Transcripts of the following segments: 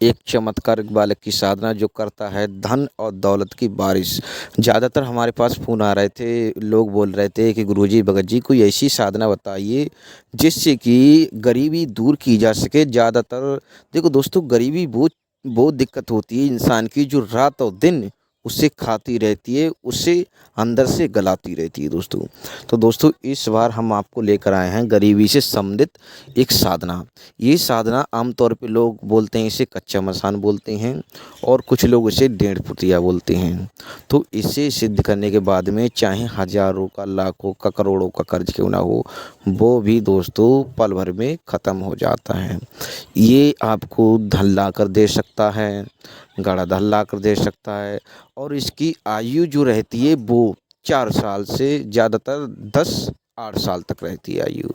एक चमत्कारिक बालक की साधना जो करता है धन और दौलत की बारिश। ज़्यादातर हमारे पास फ़ोन आ रहे थे, लोग बोल रहे थे कि गुरुजी, भगत जी कोई ऐसी साधना बताइए जिससे कि गरीबी दूर की जा सके। ज़्यादातर देखो दोस्तों, गरीबी बहुत बहुत दिक्कत होती है इंसान की, जो रात और दिन उसे खाती रहती है, उसे अंदर से गलाती रहती है दोस्तों। तो दोस्तों, इस बार हम आपको लेकर आए हैं गरीबी से संबंधित एक साधना। ये साधना आमतौर पे लोग बोलते हैं इसे कच्चा मसान बोलते हैं, और कुछ लोग इसे डेढ़ फुटिया बोलते हैं। तो इसे सिद्ध करने के बाद में चाहे हज़ारों का, लाखों का, करोड़ों का कर्ज क्यों ना हो, वो भी दोस्तों पल भर में ख़त्म हो जाता है। ये आपको धन ला कर दे सकता है, गाढ़ा धन ला कर दे सकता है, और इसकी आयु जो रहती है वो 4 साल से ज़्यादातर 10-8 साल तक रहती है आयु।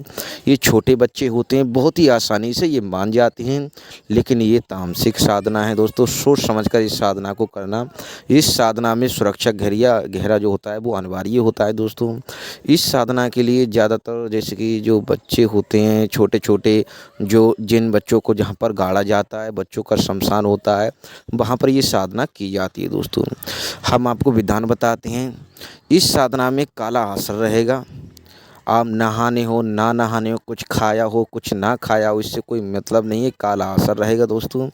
ये छोटे बच्चे होते हैं, बहुत ही आसानी से ये मान जाते हैं, लेकिन ये तामसिक साधना है दोस्तों। सोच समझकर इस साधना को करना। इस साधना में सुरक्षा घेरा जो होता है वो अनिवार्य होता है दोस्तों। इस साधना के लिए ज़्यादातर जैसे कि जो बच्चे होते हैं छोटे छोटे, जो जिन बच्चों को जहाँ पर गाड़ा जाता है, बच्चों का शमशान होता है, वहाँ पर ये साधना की जाती है दोस्तों। हम आपको विधान बताते हैं। इस साधना में काला असर रहेगा। आप नहाने हो ना नहाने हो, कुछ खाया हो कुछ ना खाया हो, इससे कोई मतलब नहीं है, काला असर रहेगा दोस्तों।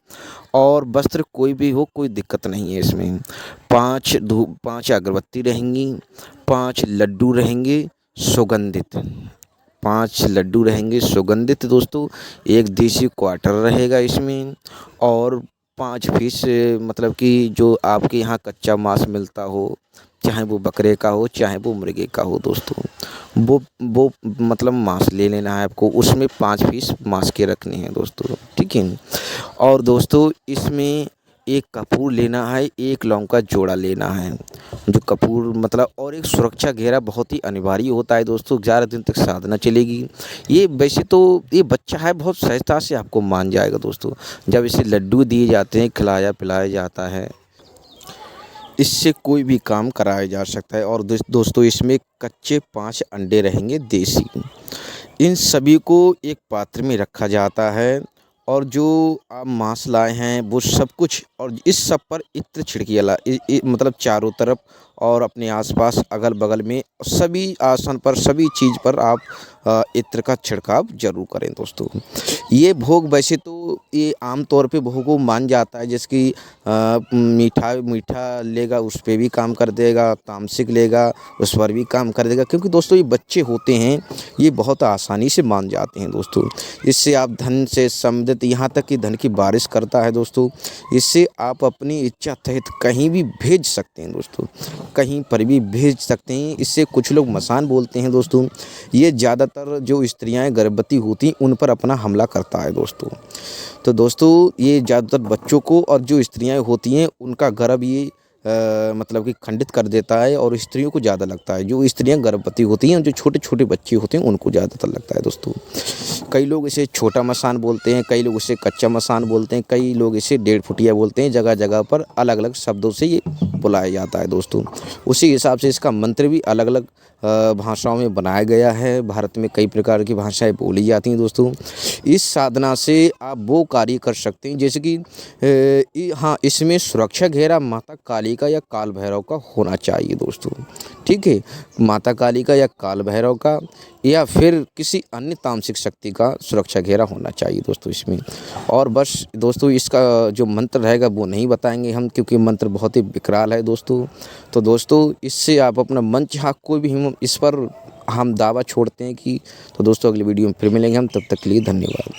और वस्त्र कोई भी हो, कोई दिक्कत नहीं है इसमें। 5 अगरबत्ती रहेंगी, 5 लड्डू रहेंगे सुगंधित, 5 लड्डू रहेंगे सुगंधित दोस्तों। एक देसी क्वार्टर रहेगा इसमें, और 5 पीस मतलब कि जो आपके यहाँ कच्चा मांस मिलता हो, चाहे वो बकरे का हो चाहे वो मुर्गे का हो दोस्तों, वो मतलब मांस ले लेना है आपको। उसमें 5 पीस मांस के रखने हैं दोस्तों, ठीक है। और दोस्तों, इसमें एक कपूर लेना है, एक लौंग का जोड़ा लेना है। जो कपूर मतलब, और एक सुरक्षा घेरा बहुत ही अनिवार्य होता है दोस्तों। 11 दिन तक साधना चलेगी। ये वैसे तो ये बच्चा है, बहुत सहजता से आपको मान जाएगा दोस्तों। जब इसे लड्डू दिए जाते हैं, खिलाया पिलाया जाता है, इससे कोई भी काम कराया जा सकता है। और दोस्तों, इसमें कच्चे 5 अंडे रहेंगे देसी। इन सभी को एक पात्र में रखा जाता है, और जो आप मांस लाए हैं वो सब कुछ, और इस सब पर इत्र छिड़किएला मतलब चारों तरफ और अपने आसपास अगल बगल में सभी आसन पर, सभी चीज़ पर आप इत्र का छिड़काव जरूर करें दोस्तों। ये भोग वैसे तो ये आम तौर पे भोगों मान जाता है, जैसे कि मीठा मीठा लेगा उस पे भी काम कर देगा, तामसिक लेगा उस पर भी काम कर देगा, क्योंकि दोस्तों ये बच्चे होते हैं, ये बहुत आसानी से मान जाते हैं दोस्तों। इससे आप धन से संबंधित, यहाँ तक कि धन की बारिश करता है दोस्तों। इससे आप अपनी इच्छा तहत कहीं भी भेज सकते हैं दोस्तों, कहीं पर भी भेज सकते हैं। इससे कुछ लोग मसान बोलते हैं दोस्तों। ये ज़्यादातर जो स्त्रियां गर्भवती होती हैं उन पर अपना हमला करता है दोस्तों। तो दोस्तों, ये ज़्यादातर बच्चों को, और जो स्त्रियां होती हैं उनका गर्भ ये मतलब कि खंडित कर देता है, और स्त्रियों को ज़्यादा लगता है। जो स्त्रियां गर्भवती होती हैं, जो छोटे छोटे बच्चे होते हैं, उनको ज़्यादातर लगता है दोस्तों। कई लोग इसे छोटा मसान बोलते हैं, कई लोग इसे कच्चा मसान बोलते हैं, कई लोग इसे 1.5 फुटिया बोलते हैं। जगह जगह पर अलग अलग शब्दों से ये बुलाया जाता है दोस्तों। उसी हिसाब से इसका मंत्र भी अलग अलग भाषाओं में बनाया गया है। भारत में कई प्रकार की भाषाएं बोली जाती हैं दोस्तों। इस साधना से आप वो कार्य कर सकते हैं, जैसे कि हाँ, इसमें सुरक्षा घेरा माता काली का या काल भैरव का होना चाहिए दोस्तों, ठीक है। माता काली का या काल भैरव का, या फिर किसी अन्य तामसिक शक्ति का सुरक्षा घेरा होना चाहिए दोस्तों इसमें। और बस दोस्तों, इसका जो मंत्र रहेगा वो नहीं बताएंगे हम, क्योंकि मंत्र बहुत ही विकराल है दोस्तों। तो दोस्तों, इससे आप अपना मन चाहा कोई भी इस पर हम दावा छोड़ते हैं कि। तो दोस्तों, अगली वीडियो में फिर मिलेंगे हम, तब तक के लिए धन्यवाद।